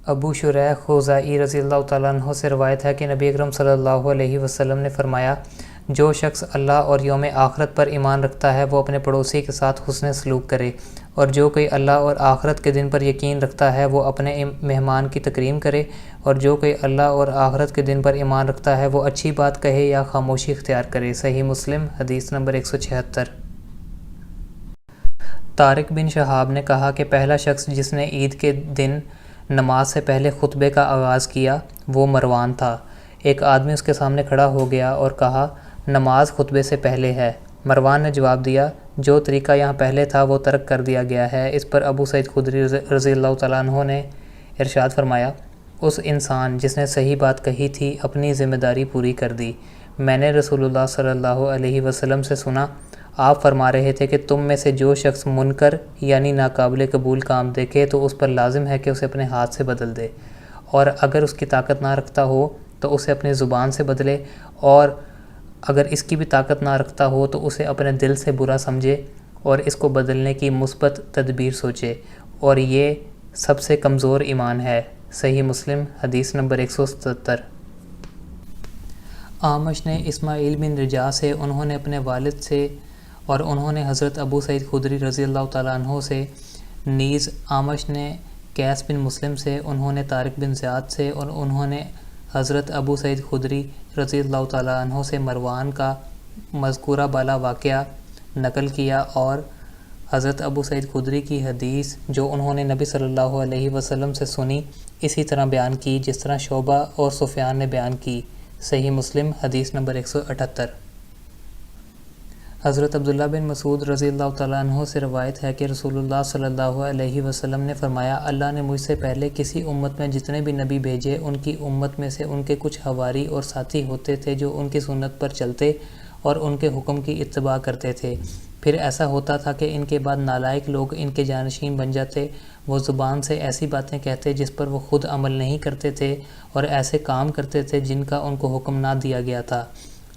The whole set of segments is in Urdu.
ابو شریح خزاعی رضی اللہ تعالیٰ عنہ سے روایت ہے کہ نبی اکرم صلی اللہ علیہ وسلم نے فرمایا، جو شخص اللہ اور یوم آخرت پر ایمان رکھتا ہے وہ اپنے پڑوسی کے ساتھ حسن سلوک کرے، اور جو کوئی اللہ اور آخرت کے دن پر یقین رکھتا ہے وہ اپنے مہمان کی تکریم کرے، اور جو کوئی اللہ اور آخرت کے دن پر ایمان رکھتا ہے وہ اچھی بات کہے یا خاموشی اختیار کرے۔ صحیح مسلم حدیث نمبر 176۔ طارق بن شہاب نے کہا کہ پہلا شخص جس نے عید کے دن نماز سے پہلے خطبے کا آغاز کیا وہ مروان تھا۔ ایک آدمی اس کے سامنے کھڑا ہو گیا اور کہا، نماز خطبے سے پہلے ہے۔ مروان نے جواب دیا، جو طریقہ یہاں پہلے تھا وہ ترک کر دیا گیا ہے۔ اس پر ابو سعید خدری رضی اللہ تعالیٰ عنہ نے ارشاد فرمایا، اس انسان جس نے صحیح بات کہی تھی اپنی ذمہ داری پوری کر دی۔ میں نے رسول اللہ صلی اللہ علیہ وسلم سے سنا، آپ فرما رہے تھے کہ تم میں سے جو شخص منکر یعنی ناقابل قبول کام دیکھے تو اس پر لازم ہے کہ اسے اپنے ہاتھ سے بدل دے، اور اگر اس کی طاقت نہ رکھتا ہو تو اسے اپنی زبان سے بدلے، اور اگر اس کی بھی طاقت نہ رکھتا ہو تو اسے اپنے دل سے برا سمجھے اور اس کو بدلنے کی مثبت تدبیر سوچے، اور یہ سب سے کمزور ایمان ہے۔ صحیح مسلم حدیث نمبر 177۔ اعمش نے اسماعیل بن رجاء سے، انہوں نے اپنے والد سے، اور انہوں نے حضرت ابو سعید خدری رضی اللہ تعالیٰ عنہ سے، نیز اعمش نے قیس بن مسلم سے، انہوں نے طارق بن زیاد سے، اور انہوں نے حضرت ابو سعید خدری رضی اللہ تعالیٰ عنہ سے مروان کا مذکورہ بالا واقعہ نقل کیا، اور حضرت ابو سعید خدری کی حدیث جو انہوں نے نبی صلی اللہ علیہ وسلم سے سنی اسی طرح بیان کی جس طرح شعبہ اور سفیان نے بیان کی۔ صحیح مسلم حدیث نمبر 178۔ حضرت عبداللہ بن مسعود رضی اللہ تعالیٰ عنہ سے روایت ہے کہ رسول اللہ صلی اللہ علیہ وسلم نے فرمایا، اللہ نے مجھ سے پہلے کسی امت میں جتنے بھی نبی بھیجے ان کی امت میں سے ان کے کچھ حواری اور ساتھی ہوتے تھے جو ان کی سنت پر چلتے اور ان کے حکم کی اتباع کرتے تھے۔ پھر ایسا ہوتا تھا کہ ان کے بعد نالائق لوگ ان کے جانشین بن جاتے، وہ زبان سے ایسی باتیں کہتے جس پر وہ خود عمل نہیں کرتے تھے، اور ایسے کام کرتے تھے جن کا ان کو حکم نہ دیا گیا تھا۔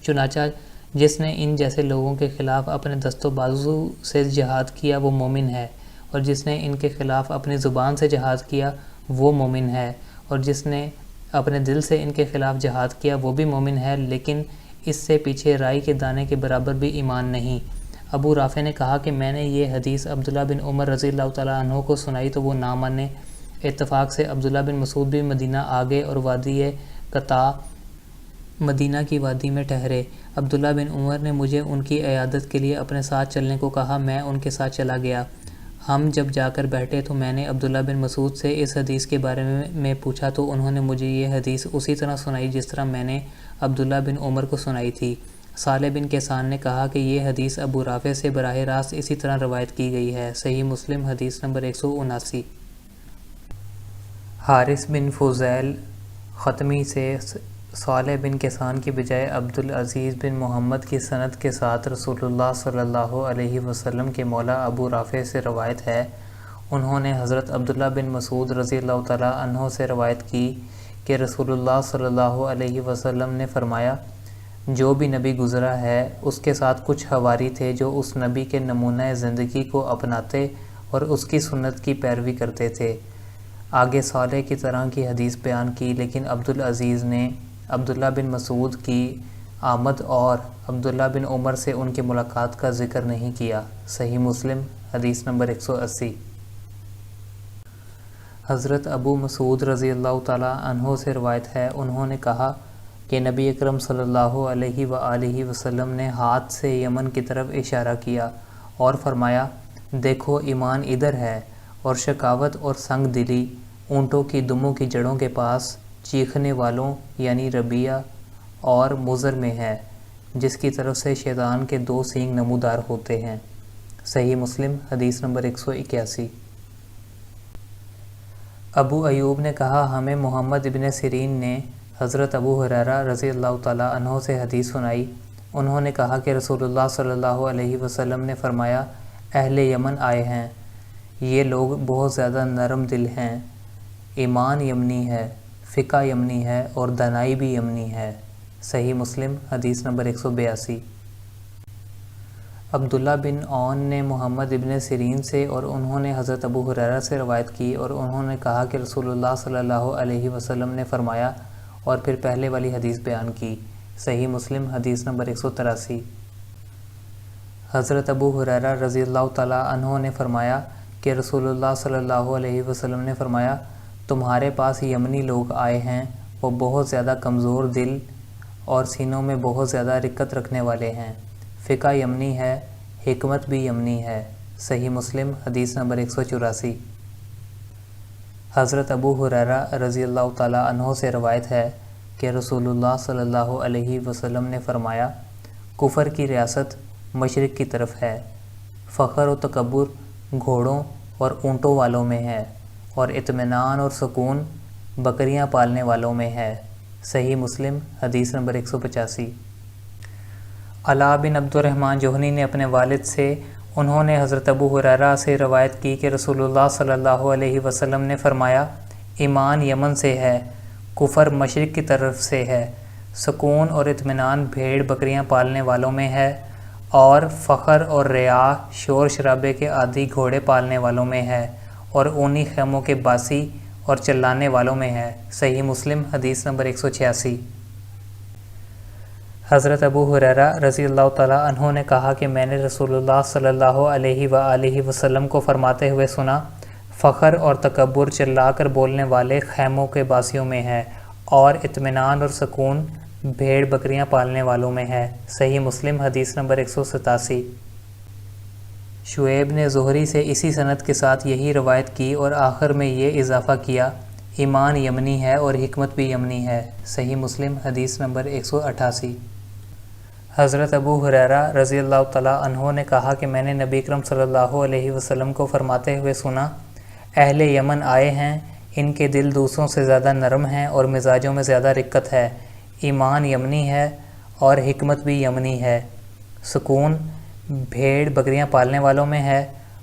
چنانچہ جس نے ان جیسے لوگوں کے خلاف اپنے دست و بازو سے جہاد کیا وہ مومن ہے، اور جس نے ان کے خلاف اپنی زبان سے جہاد کیا وہ مومن ہے، اور جس نے اپنے دل سے ان کے خلاف جہاد کیا وہ بھی مومن ہے، لیکن اس سے پیچھے رائی کے دانے کے برابر بھی ایمان نہیں۔ ابو رافع نے کہا کہ میں نے یہ حدیث عبداللہ بن عمر رضی اللہ تعالیٰ عنہ کو سنائی تو وہ نہ مانے۔ اتفاق سے عبداللہ بن مسعود بھی مدینہ آ گئے اور وادی قطاع مدینہ کی وادی میں ٹھہرے۔ عبداللہ بن عمر نے مجھے ان کی عیادت کے لیے اپنے ساتھ چلنے کو کہا، میں ان کے ساتھ چلا گیا۔ ہم جب جا کر بیٹھے تو میں نے عبداللہ بن مسعود سے اس حدیث کے بارے میں پوچھا تو انہوں نے مجھے یہ حدیث اسی طرح سنائی جس طرح میں نے عبداللہ بن عمر کو سنائی تھی۔ صالح بن کیسان نے کہا کہ یہ حدیث ابو رافع سے براہ راست اسی طرح روایت کی گئی ہے۔ صحیح مسلم حدیث نمبر 179۔ حارث بن فضیل ختمی سے صالح بن کیسان کی بجائے عبدالعزیز بن محمد کی سند کے ساتھ رسول اللہ صلی اللہ علیہ وسلم کے مولا ابو رافع سے روایت ہے، انہوں نے حضرت عبداللہ بن مسعود رضی اللہ تعالیٰ عنہ سے روایت کی کہ رسول اللہ صلی اللہ علیہ وسلم نے فرمایا، جو بھی نبی گزرا ہے اس کے ساتھ کچھ حواری تھے جو اس نبی کے نمونہ زندگی کو اپناتے اور اس کی سنت کی پیروی کرتے تھے۔ آگے صالح کی طرح کی حدیث بیان کی، لیکن عبدالعزیز نے عبداللہ بن مسعود کی آمد اور عبداللہ بن عمر سے ان کی ملاقات کا ذکر نہیں کیا۔ صحیح مسلم حدیث نمبر 180۔ حضرت ابو مسعود رضی اللہ تعالیٰ عنہ سے روایت ہے، انہوں نے کہا کہ نبی اکرم صلی اللہ علیہ وآلہ وسلم نے ہاتھ سے یمن کی طرف اشارہ کیا اور فرمایا، دیکھو ایمان ادھر ہے، اور شکاوت اور سنگ دلی اونٹوں کی دموں کی جڑوں کے پاس چیخنے والوں یعنی ربیہ اور مضر میں ہے، جس کی طرف سے شیطان کے 2 سینگ نمودار ہوتے ہیں۔ صحیح مسلم حدیث نمبر 181۔ ابو ایوب نے کہا، ہمیں محمد ابن سیرین نے حضرت ابو ہریرہ رضی اللہ تعالیٰ عنہ سے حدیث سنائی، انہوں نے کہا کہ رسول اللہ صلی اللہ علیہ وسلم نے فرمایا، اہل یمن آئے ہیں، یہ لوگ بہت زیادہ نرم دل ہیں، ایمان یمنی ہے، فقہ یمنی ہے اور دانائی بھی یمنی ہے۔ صحیح مسلم حدیث نمبر 182۔ عبداللہ بن عون نے محمد ابن سیرین سے اور انہوں نے حضرت ابو ہریرہ سے روایت کی اور انہوں نے کہا کہ رسول اللہ صلی اللہ علیہ وسلم نے فرمایا، اور پھر پہلے والی حدیث بیان کی۔ صحیح مسلم حدیث نمبر 183۔ حضرت ابو ہریرہ رضی اللہ تعالیٰ عنہ نے فرمایا کہ رسول اللہ صلی اللہ علیہ وسلم نے فرمایا، تمہارے پاس یمنی لوگ آئے ہیں، وہ بہت زیادہ کمزور دل اور سینوں میں بہت زیادہ رقت رکھنے والے ہیں۔ فقہ یمنی ہے، حکمت بھی یمنی ہے۔ صحیح مسلم حدیث نمبر 184۔ حضرت ابو ہریرہ رضی اللہ تعالیٰ عنہ سے روایت ہے کہ رسول اللہ صلی اللہ علیہ وسلم نے فرمایا، کفر کی ریاست مشرق کی طرف ہے، فخر و تکبر گھوڑوں اور اونٹوں والوں میں ہے، اور اطمینان اور سکون بکریاں پالنے والوں میں ہے۔ صحیح مسلم حدیث نمبر 185۔ علاء بن عبد الرحمن جوہنی نے اپنے والد سے، انہوں نے حضرت ابو ہریرہ سے روایت کی کہ رسول اللہ صلی اللہ علیہ وسلم نے فرمایا، ایمان یمن سے ہے، کفر مشرق کی طرف سے ہے، سکون اور اطمینان بھیڑ بکریاں پالنے والوں میں ہے، اور فخر اور ریا شور شرابے کے عادی گھوڑے پالنے والوں میں ہے، اور اونی خیموں کے باسی اور چلانے والوں میں ہے۔ صحیح مسلم حدیث نمبر 186۔ حضرت ابو ہریرہ رضی اللہ تعالیٰ عنہ نے کہا کہ میں نے رسول اللہ صلی اللہ علیہ وآلہ وسلم کو فرماتے ہوئے سنا، فخر اور تکبر چلا کر بولنے والے خیموں کے باسیوں میں ہے، اور اطمینان اور سکون بھیڑ بکریاں پالنے والوں میں ہے۔ صحیح مسلم حدیث نمبر 187۔ شعیب نے زہری سے اسی سند کے ساتھ یہی روایت کی اور آخر میں یہ اضافہ کیا، ایمان یمنی ہے اور حکمت بھی یمنی ہے۔ صحیح مسلم حدیث نمبر 188۔ حضرت ابو ہریرہ رضی اللہ تعالیٰ عنہ نے کہا کہ میں نے نبی اکرم صلی اللہ علیہ وسلم کو فرماتے ہوئے سنا، اہل یمن آئے ہیں، ان کے دل دوسروں سے زیادہ نرم ہیں اور مزاجوں میں زیادہ رقت ہے، ایمان یمنی ہے اور حکمت بھی یمنی ہے، سکون بھیڑ بکریاں پالنے والوں میں ہے،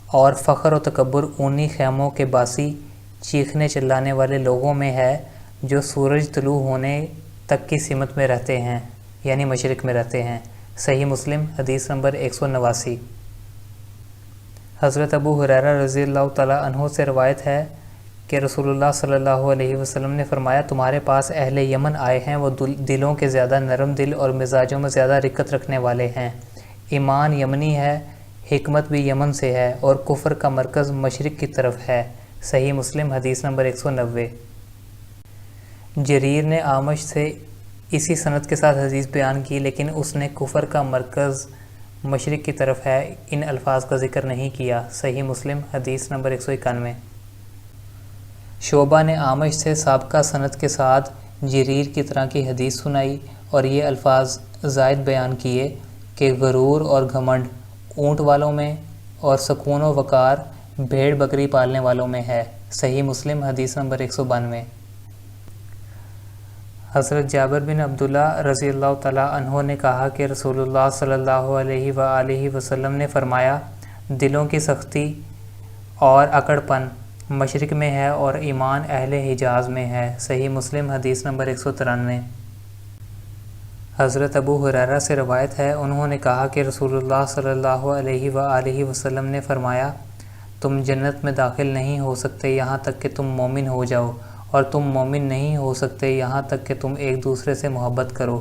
اور فخر و تکبر اونی خیموں کے باسی چیخنے چلانے والے لوگوں میں ہے، جو سورج طلوع ہونے تک کی سمت میں رہتے ہیں، یعنی مشرق میں رہتے ہیں۔ صحیح مسلم حدیث نمبر 189۔ حضرت ابو ہریرہ رضی اللہ تعالیٰ عنہ سے روایت ہے کہ رسول اللہ صلی اللہ علیہ وسلم نے فرمایا، تمہارے پاس اہل یمن آئے ہیں، وہ دلوں کے زیادہ نرم دل اور مزاجوں میں زیادہ رقت رکھنے والے ہیں، ایمان یمنی ہے، حکمت بھی یمن سے ہے، اور کفر کا مرکز مشرق کی طرف ہے۔ صحیح مسلم حدیث نمبر 190۔ جریر نے اعمش سے اسی سند کے ساتھ حدیث بیان کی، لیکن اس نے کفر کا مرکز مشرق کی طرف ہے ان الفاظ کا ذکر نہیں کیا۔ صحیح مسلم حدیث نمبر 191۔ شعبہ نے اعمش سے سابقہ سند کے ساتھ جریر کی طرح کی حدیث سنائی اور یہ الفاظ زائد بیان کیے کہ غرور اور گھمنڈ اونٹ والوں میں اور سکون و وقار بھیڑ بکری پالنے والوں میں ہے۔ صحیح مسلم حدیث نمبر 192۔ حضرت جابر بن عبداللہ رضی اللہ تعالیٰ عنہ نے کہا کہ رسول اللہ صلی اللہ علیہ وآلہ وسلم نے فرمایا، دلوں کی سختی اور اکڑ پن مشرق میں ہے اور ایمان اہل حجاز میں ہے۔ صحیح مسلم حدیث نمبر 193۔ حضرت ابو ہریرہ سے روایت ہے، انہوں نے کہا کہ رسول اللہ صلی اللہ علیہ وآلہ وسلم نے فرمایا، تم جنت میں داخل نہیں ہو سکتے یہاں تک کہ تم مومن ہو جاؤ، اور تم مومن نہیں ہو سکتے یہاں تک کہ تم ایک دوسرے سے محبت کرو۔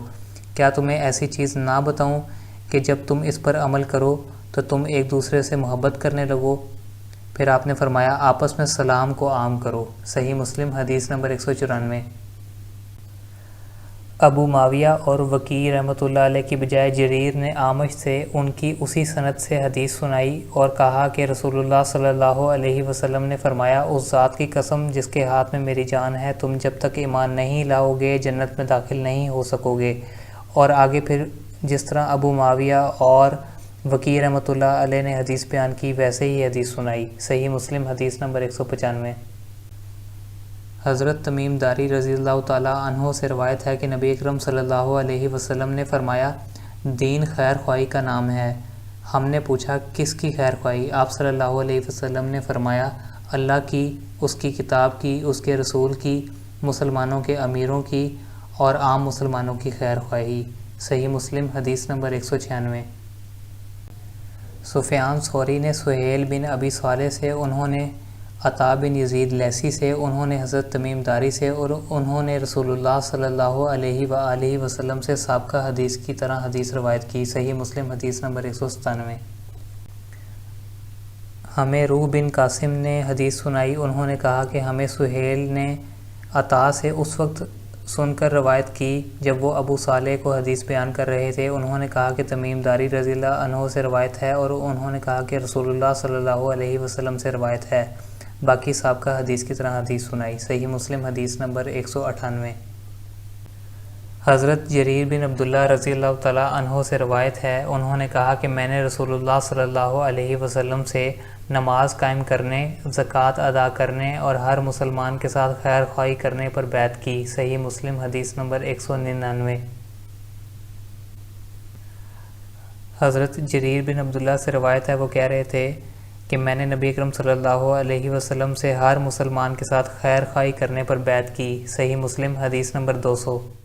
کیا تمہیں ایسی چیز نہ بتاؤں کہ جب تم اس پر عمل کرو تو تم ایک دوسرے سے محبت کرنے لگو؟ پھر آپ نے فرمایا، آپس میں سلام کو عام کرو۔ صحیح مسلم حدیث نمبر 194۔ ابو معاویہ اور وکیع رحمۃ اللہ علیہ کی بجائے جریر نے اعمش سے ان کی اسی سند سے حدیث سنائی اور کہا کہ رسول اللہ صلی اللہ علیہ وسلم نے فرمایا، اس ذات کی قسم جس کے ہاتھ میں میری جان ہے، تم جب تک ایمان نہیں لاؤ گے جنت میں داخل نہیں ہو سکو گے۔ اور آگے پھر جس طرح ابو معاویہ اور وکیع رحمۃ اللہ علیہ نے حدیث بیان کی ویسے ہی حدیث سنائی۔ صحیح مسلم حدیث نمبر 195۔ حضرت تمیم داری رضی اللہ تعالیٰ عنہ سے روایت ہے کہ نبی اکرم صلی اللہ علیہ وسلم نے فرمایا، دین خیر خواہی کا نام ہے۔ ہم نے پوچھا، کس کی خیر خواہی؟ آپ صلی اللہ علیہ وسلم نے فرمایا، اللہ کی، اس کی کتاب کی، اس کے رسول کی، مسلمانوں کے امیروں کی اور عام مسلمانوں کی خیر خواہی۔ صحیح مسلم حدیث نمبر 196۔ سفیان ثوری نے سہیل بن ابی صالح سے، انہوں نے عطا بن یزید لیثی سے، انہوں نے حضرت تمیم داری سے، اور انہوں نے رسول اللہ صلی اللہ علیہ وآلہ وسلم سے سابقہ حدیث کی طرح حدیث روایت کی۔ صحیح مسلم حدیث نمبر 197۔ ہمیں روح بن قاسم نے حدیث سنائی، انہوں نے کہا کہ ہمیں سہیل نے عطا سے اس وقت سن کر روایت کی جب وہ ابو صالح کو حدیث بیان کر رہے تھے۔ انہوں نے کہا کہ تمیم داری رضی اللہ عنہ سے روایت ہے، اور انہوں نے کہا کہ رسول اللہ صلی اللہ علیہ وسلم سے روایت ہے۔ باقی سابقہ حدیث کی طرح حدیث سنائی۔ صحیح مسلم حدیث نمبر 198۔ حضرت جریر بن عبداللہ رضی اللہ تعالیٰ عنہ سے روایت ہے، انہوں نے کہا کہ میں نے رسول اللہ صلی اللہ علیہ وسلم سے نماز قائم کرنے، زکوٰۃ ادا کرنے اور ہر مسلمان کے ساتھ خیر خواہی کرنے پر بیعت کی۔ صحیح مسلم حدیث نمبر 199۔ حضرت جریر بن عبداللہ سے روایت ہے، وہ کہہ رہے تھے کہ میں نے نبی اکرم صلی اللہ علیہ وسلم سے ہر مسلمان کے ساتھ خیر خواہی کرنے پر بیعت کی۔ صحیح مسلم حدیث نمبر 200۔